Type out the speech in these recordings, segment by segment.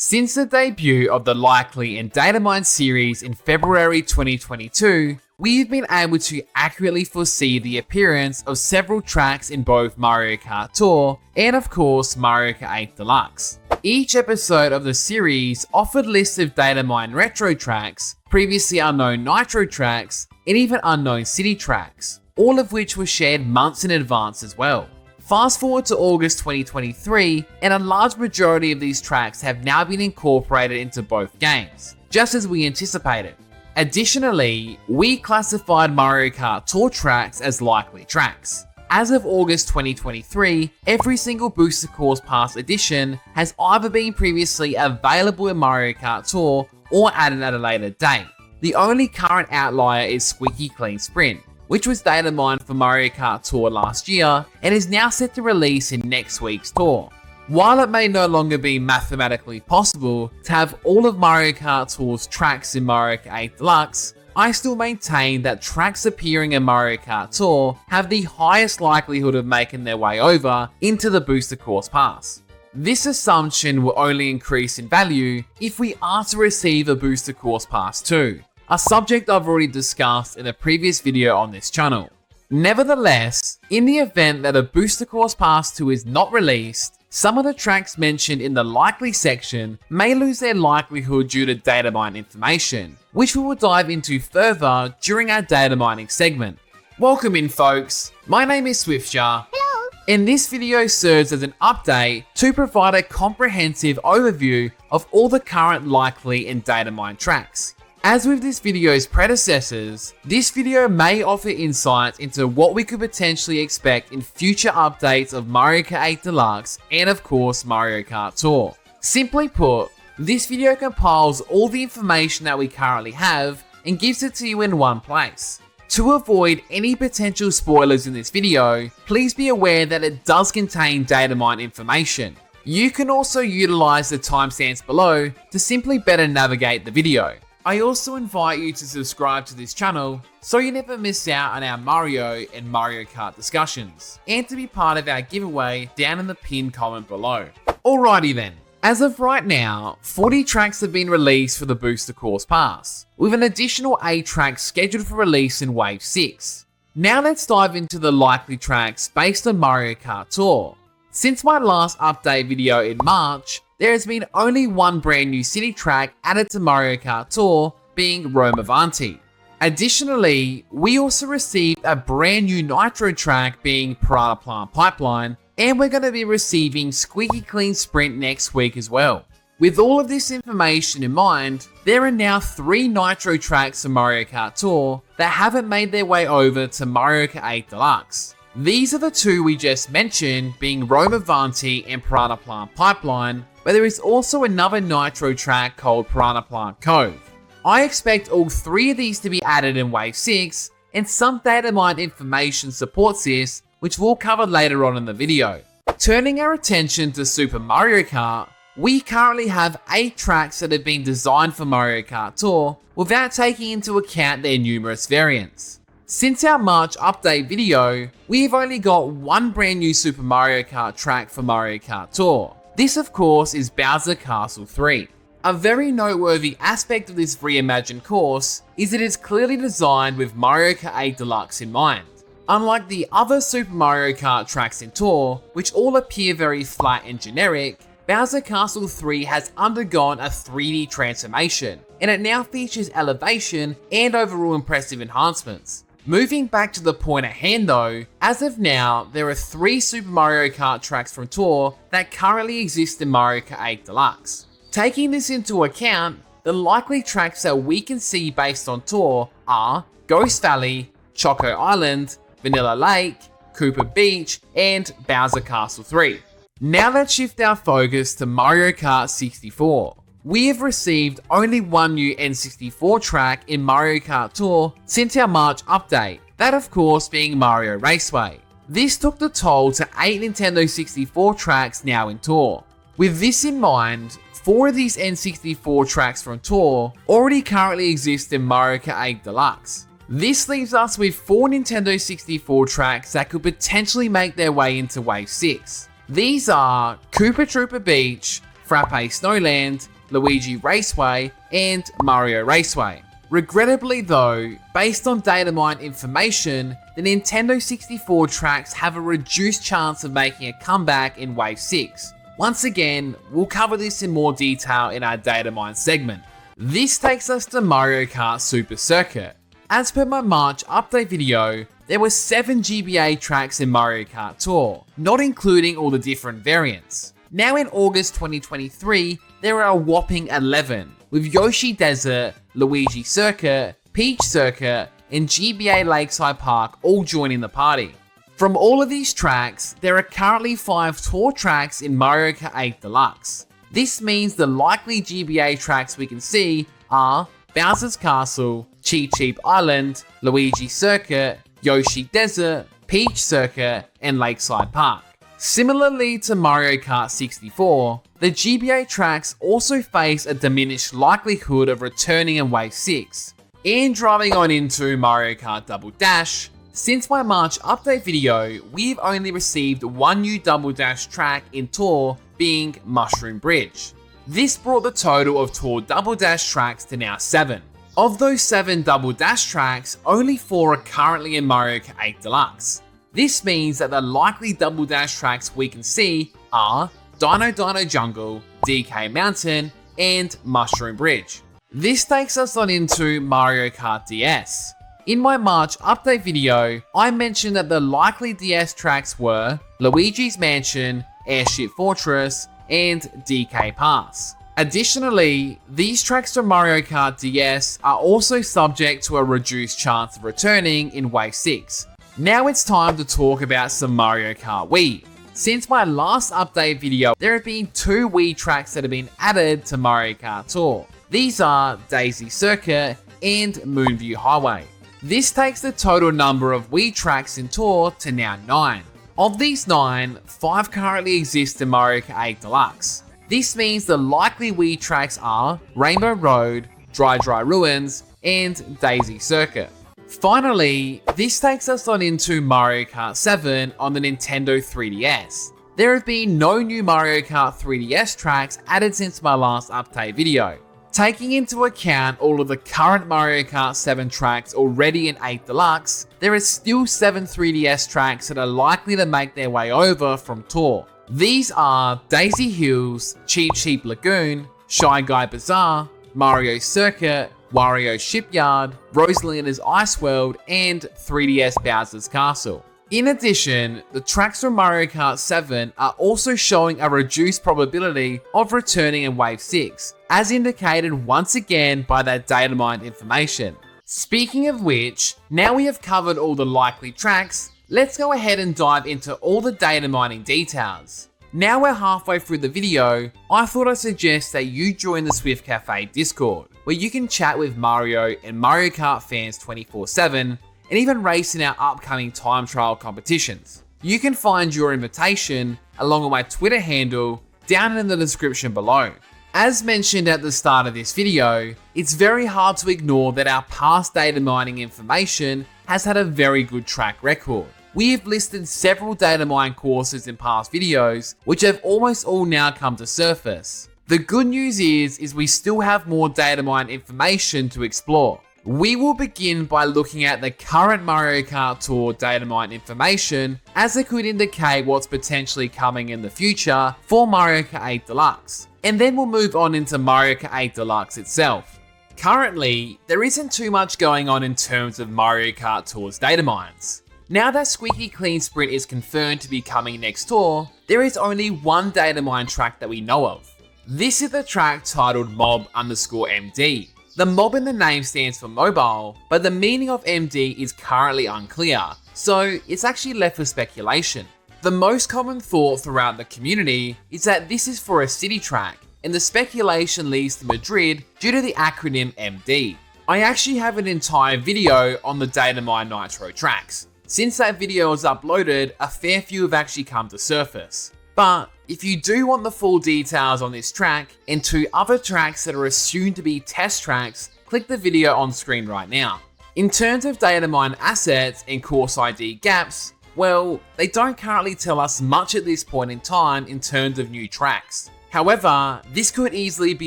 Since the debut of the Likely and Datamined series in February 2022, we've been able to accurately foresee the appearance of several tracks in both Mario Kart Tour and of course Mario Kart 8 Deluxe. Each episode of the series offered lists of Datamined retro tracks, previously unknown nitro tracks, and even unknown city tracks, all of which were shared months in advance as well. Fast forward to August 2023, and a large majority of these tracks have now been incorporated into both games, just as we anticipated. Additionally, we classified Mario Kart Tour tracks as likely tracks. As of August 2023, every single Booster Course Pass edition has either been previously available in Mario Kart Tour or added at a later date. The only current outlier is Squeaky Clean Sprint, which was data mined for Mario Kart Tour last year and is now set to release in next week's tour. While it may no longer be mathematically possible to have all of Mario Kart Tour's tracks in Mario Kart 8 Deluxe, I still maintain that tracks appearing in Mario Kart Tour have the highest likelihood of making their way over into the Booster Course Pass. This assumption will only increase in value if we are to receive a Booster Course Pass too, a subject I've already discussed in a previous video on this channel. Nevertheless, in the event that a Booster Course Pass 2 is not released, some of the tracks mentioned in the likely section may lose their likelihood due to data mine information, which we will dive into further during our data mining segment. Welcome in folks, my name is Swiftjar. Hello. And this video serves as an update to provide a comprehensive overview of all the current likely and data mine tracks. As with this video's predecessors, this video may offer insights into what we could potentially expect in future updates of Mario Kart 8 Deluxe and of course Mario Kart Tour. Simply put, this video compiles all the information that we currently have and gives it to you in one place. To avoid any potential spoilers in this video, please be aware that it does contain data mine information. You can also utilize the timestamps below to simply better navigate the video. I also invite you to subscribe to this channel so you never miss out on our Mario and Mario Kart discussions, and to be part of our giveaway down in the pinned comment below. Alrighty then, as of right now, 40 tracks have been released for the Booster Course Pass, with an additional 8 tracks scheduled for release in Wave 6. Now let's dive into the likely tracks based on Mario Kart Tour. Since my last update video in March, there has been only one brand new city track added to Mario Kart Tour, being Rome Avanti. Additionally, we also received a brand new nitro track being Piranha Plant Pipeline, and we're going to be receiving Squeaky Clean Sprint next week as well. With all of this information in mind, there are now 3 nitro tracks for Mario Kart Tour that haven't made their way over to Mario Kart 8 Deluxe. These are the 2 we just mentioned, being Rome Avanti and Piranha Plant Pipeline, but there is also another nitro track called Piranha Plant Cove. I expect all 3 of these to be added in Wave 6, and some data mine information supports this, which we'll cover later on in the video. Turning our attention to Super Mario Kart, we currently have 8 tracks that have been designed for Mario Kart Tour without taking into account their numerous variants. Since our March update video, we've only got one brand new Super Mario Kart track for Mario Kart Tour. This of course is Bowser Castle 3. A very noteworthy aspect of this reimagined course is that it's clearly designed with Mario Kart 8 Deluxe in mind. Unlike the other Super Mario Kart tracks in Tour, which all appear very flat and generic, Bowser Castle 3 has undergone a 3D transformation, and it now features elevation and overall impressive enhancements. Moving back to the point at hand though, as of now, there are 3 Super Mario Kart tracks from Tour that currently exist in Mario Kart 8 Deluxe. Taking this into account, the likely tracks that we can see based on Tour are Ghost Valley, Choco Island, Vanilla Lake, Cooper Beach, and Bowser Castle 3. Now let's shift our focus to Mario Kart 64. We have received only one new N64 track in Mario Kart Tour since our March update, that of course being Mario Raceway. This took the toll to 8 Nintendo 64 tracks now in Tour. With this in mind, 4 of these N64 tracks from Tour already currently exist in Mario Kart 8 Deluxe. This leaves us with 4 Nintendo 64 tracks that could potentially make their way into Wave 6. These are Koopa Troopa Beach, Frappe Snowland, Luigi Raceway, and Mario Raceway. Regrettably though, based on Datamined information, the Nintendo 64 tracks have a reduced chance of making a comeback in Wave 6. Once again, we'll cover this in more detail in our Datamined segment. This takes us to Mario Kart Super Circuit. As per my March update video, there were 7 GBA tracks in Mario Kart Tour, not including all the different variants. Now in August 2023, there are a whopping 11, with Yoshi Desert, Luigi Circuit, Peach Circuit, and GBA Lakeside Park all joining the party. From all of these tracks, there are currently 5 tour tracks in Mario Kart 8 Deluxe. This means the likely GBA tracks we can see are Bowser's Castle, Cheep Cheep Island, Luigi Circuit, Yoshi Desert, Peach Circuit, and Lakeside Park. Similarly to Mario Kart 64, the GBA tracks also face a diminished likelihood of returning in Wave 6. And driving on into Mario Kart Double Dash, since my March update video, we've only received 1 new Double Dash track in Tour, being Mushroom Bridge. This brought the total of Tour Double Dash tracks to now 7. Of those 7 Double Dash tracks, only 4 are currently in Mario Kart 8 Deluxe. This means that the likely Double Dash tracks we can see are Dino Dino Jungle, DK Mountain, and Mushroom Bridge. This takes us on into Mario Kart DS. In my March update video, I mentioned that the likely DS tracks were Luigi's Mansion, Airship Fortress, and DK Pass. Additionally, these tracks from Mario Kart DS are also subject to a reduced chance of returning in Wave 6. Now it's time to talk about some Mario Kart Wii. Since my last update video, there have been 2 Wii tracks that have been added to Mario Kart Tour. These are Daisy Circuit and Moonview Highway. This takes the total number of Wii tracks in Tour to now 9. Of these 9, 5 currently exist in Mario Kart 8 Deluxe. This means the likely Wii tracks are Rainbow Road, Dry Dry Ruins, and Daisy Circuit. Finally, this takes us on into Mario Kart 7 on the Nintendo 3DS. There have been no new Mario Kart 3DS tracks added since my last update video. Taking into account all of the current Mario Kart 7 tracks already in 8 Deluxe, there is still 7 3DS tracks that are likely to make their way over from Tour. These are Daisy Hills, Cheep Cheep Lagoon, Shy Guy Bazaar, Mario Circuit, Wario Shipyard, Rosalina's Ice World, and 3DS Bowser's Castle. In addition, the tracks from Mario Kart 7 are also showing a reduced probability of returning in Wave 6, as indicated once again by that Datamined information. Speaking of which, now we have covered all the likely tracks, let's go ahead and dive into all the data mining details. Now we're halfway through the video, I thought I'd suggest that you join the Swift Cafe Discord, where you can chat with Mario and Mario Kart fans 24/7, and even race in our upcoming time trial competitions. You can find your invitation, along with my Twitter handle, down in the description below. As mentioned at the start of this video, it's very hard to ignore that our past data mining information has had a very good track record. We have listed several data mine courses in past videos, which have almost all now come to surface. The good news is we still have more data mine information to explore. We will begin by looking at the current Mario Kart Tour data mine information, as it could indicate what's potentially coming in the future for Mario Kart 8 Deluxe. And then we'll move on into Mario Kart 8 Deluxe itself. Currently, there isn't too much going on in terms of Mario Kart Tour's data mines. Now that Squeaky Clean Sprint is confirmed to be coming next tour, there is only one data mine track that we know of. This is the track titled Mob_MD. The mob in the name stands for mobile, but the meaning of MD is currently unclear, so it's actually left for speculation. The most common thought throughout the community is that this is for a city track, and the speculation leads to Madrid due to the acronym MD. I actually have an entire video on the Datamine Nitro tracks. Since that video was uploaded, a fair few have actually come to surface. But if you do want the full details on this track and 2 other tracks that are assumed to be test tracks, click the video on screen right now. In terms of Datamine assets and course ID gaps, well, they don't currently tell us much at this point in time in terms of new tracks. However, this could easily be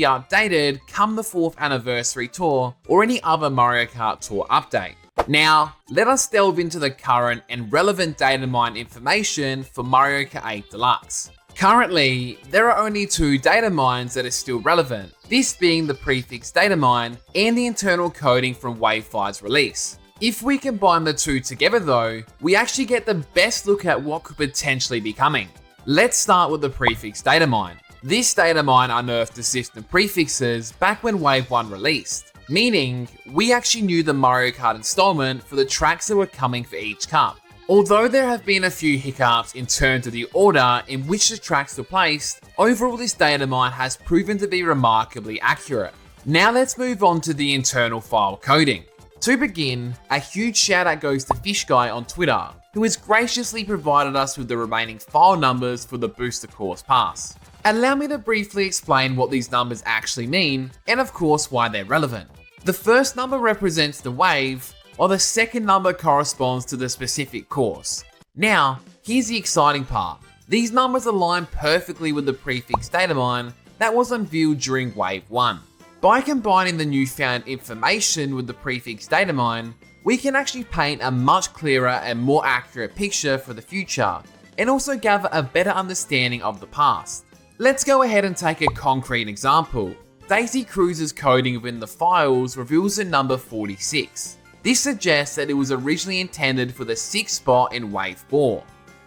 updated come the 4th anniversary tour or any other Mario Kart Tour update. Now, let us delve into the current and relevant Datamined information for Mario Kart 8 Deluxe. Currently, there are only 2 data mines that are still relevant, this being the prefix Datamined and the internal coding from Wave 5's release. If we combine the 2 together though, we actually get the best look at what could potentially be coming. Let's start with the prefix Datamined. This Datamined unearthed the system prefixes back when Wave 1 released, meaning we actually knew the Mario Kart installment for the tracks that were coming for each cup. Although there have been a few hiccups in terms of the order in which the tracks were placed, overall this Datamined has proven to be remarkably accurate. Now let's move on to the internal file coding. To begin, a huge shout out goes to Fishguy on Twitter, who has graciously provided us with the remaining file numbers for the Booster Course Pass. Allow me to briefly explain what these numbers actually mean, and of course why they're relevant. The first number represents the wave, while the second number corresponds to the specific course. Now, here's the exciting part. These numbers align perfectly with the prefix Datamined that was unveiled during Wave 1. By combining the newfound information with the prefix Datamined, we can actually paint a much clearer and more accurate picture for the future, and also gather a better understanding of the past. Let's go ahead and take a concrete example. Daisy Cruise's coding within the files reveals the number 46. This suggests that it was originally intended for the 6th spot in Wave 4.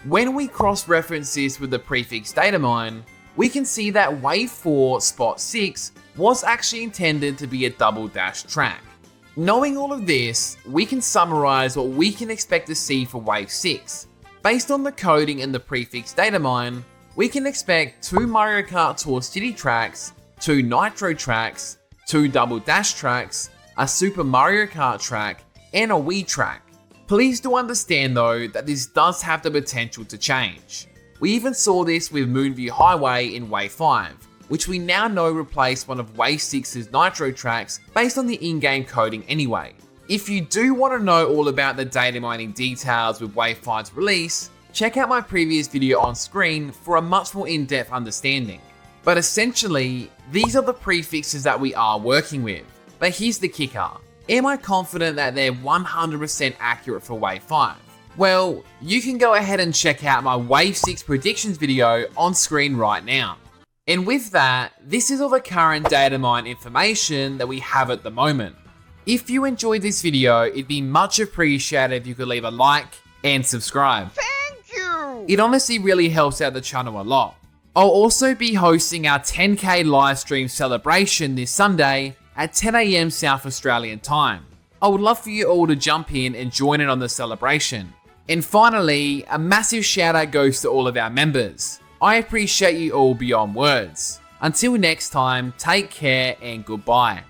When we cross-reference this with the prefix Datamined, we can see that Wave 4 spot 6 was actually intended to be a double dash track. Knowing all of this, we can summarize what we can expect to see for Wave 6. Based on the coding and the prefix Datamined, we can expect 2 Mario Kart Tour City tracks, 2 Nitro tracks, 2 double dash tracks, a Super Mario Kart track, and a Wii track. Please do understand though that this does have the potential to change. We even saw this with Moonview Highway in Wave 5, which we now know replaced one of Wave 6's Nitro tracks based on the in-game coding anyway. If you do want to know all about the data mining details with Wave 5's release, check out my previous video on screen for a much more in-depth understanding. But essentially, these are the prefixes that we are working with. But here's the kicker. Am I confident that they're 100% accurate for Wave 5? Well, you can go ahead and check out my Wave 6 predictions video on screen right now. And with that, this is all the current Datamined information that we have at the moment. If you enjoyed this video, it'd be much appreciated if you could leave a like and subscribe. Thank you! It honestly really helps out the channel a lot. I'll also be hosting our 10k livestream celebration this Sunday at 10 AM South Australian time. I would love for you all to jump in and join in on the celebration. And finally, a massive shout out goes to all of our members. I appreciate you all beyond words. Until next time, take care and goodbye.